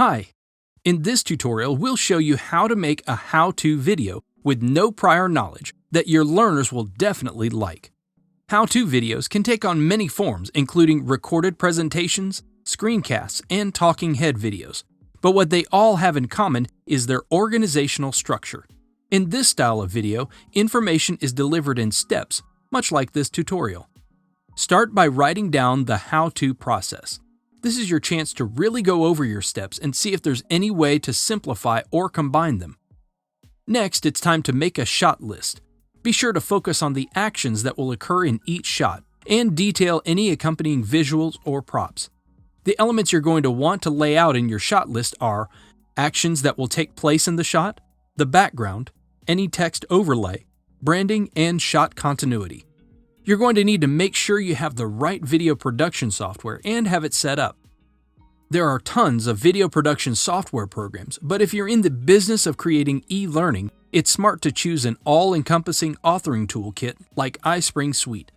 Hi! In this tutorial, we'll show you how to make a how-to video with no prior knowledge that your learners will definitely like. How-to videos can take on many forms, including recorded presentations, screencasts, and talking head videos. But what they all have in common is their organizational structure. In this style of video, information is delivered in steps, much like this tutorial. Start by writing down the how-to process. This is your chance to really go over your steps and see if there's any way to simplify or combine them. Next, it's time to make a shot list. Be sure to focus on the actions that will occur in each shot and detail any accompanying visuals or props. The elements you're going to want to lay out in your shot list are actions that will take place in the shot, the background, any text overlay, branding, and shot continuity. You're going to need to make sure you have the right video production software and have it set up. There are tons of video production software programs, but if you're in the business of creating e-learning, it's smart to choose an all-encompassing authoring toolkit like iSpring Suite.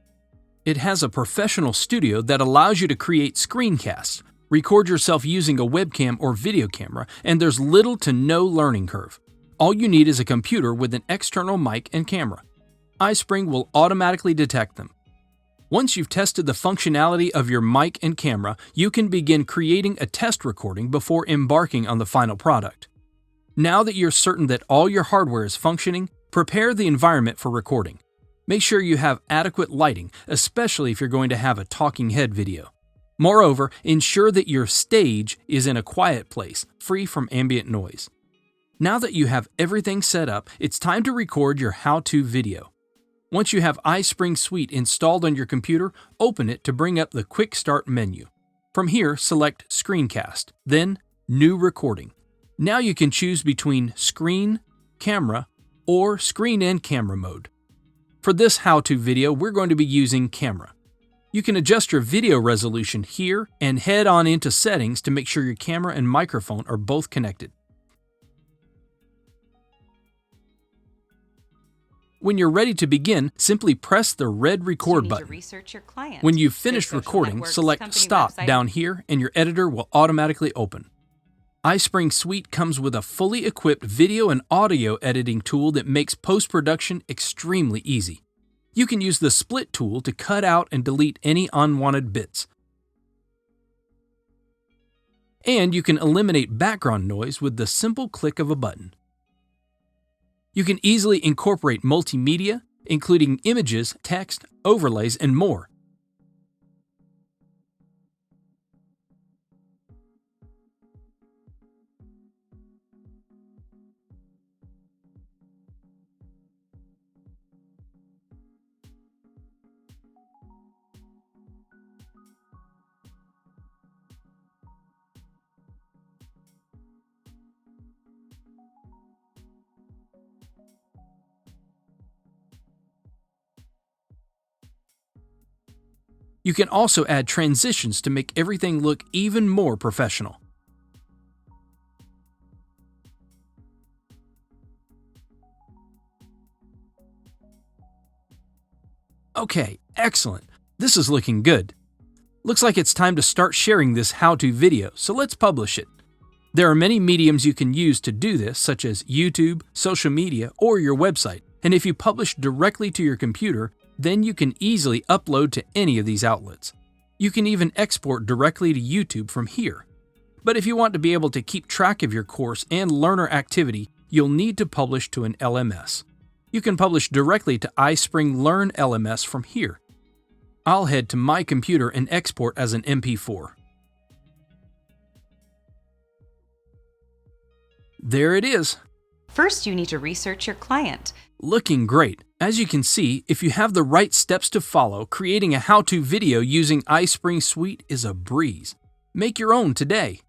It has a professional studio that allows you to create screencasts, record yourself using a webcam or video camera, and there's little to no learning curve. All you need is a computer with an external mic and camera. iSpring will automatically detect them. Once you've tested the functionality of your mic and camera, you can begin creating a test recording before embarking on the final product. Now that you're certain that all your hardware is functioning, prepare the environment for recording. Make sure you have adequate lighting, especially if you're going to have a talking head video. Moreover, ensure that your stage is in a quiet place, free from ambient noise. Now that you have everything set up, it's time to record your how-to video. Once you have iSpring Suite installed on your computer, open it to bring up the Quick Start menu. From here, select Screencast, then New Recording. Now you can choose between Screen, Camera, or Screen and Camera mode. For this how-to video, we're going to be using Camera. You can adjust your video resolution here and head on into Settings to make sure your camera and microphone are both connected. When you're ready to begin, simply press the red record button. When you've finished recording, select Stop down here and your editor will automatically open. iSpring Suite comes with a fully equipped video and audio editing tool that makes post-production extremely easy. You can use the split tool to cut out and delete any unwanted bits. And you can eliminate background noise with the simple click of a button. You can easily incorporate multimedia, including images, text, overlays, and more. You can also add transitions to make everything look even more professional. Okay, excellent. This is looking good. Looks like it's time to start sharing this how-to video, so let's publish it. There are many mediums you can use to do this, such as YouTube, social media, or your website. And if you publish directly to your computer, then you can easily upload to any of these outlets. You can even export directly to YouTube from here. But if you want to be able to keep track of your course and learner activity, you'll need to publish to an LMS. You can publish directly to iSpring Learn LMS from here. I'll head to my computer and export as an MP4. There it is. First, you need to research your client. Looking great. As you can see, if you have the right steps to follow, creating a how-to video using iSpring Suite is a breeze. Make your own today.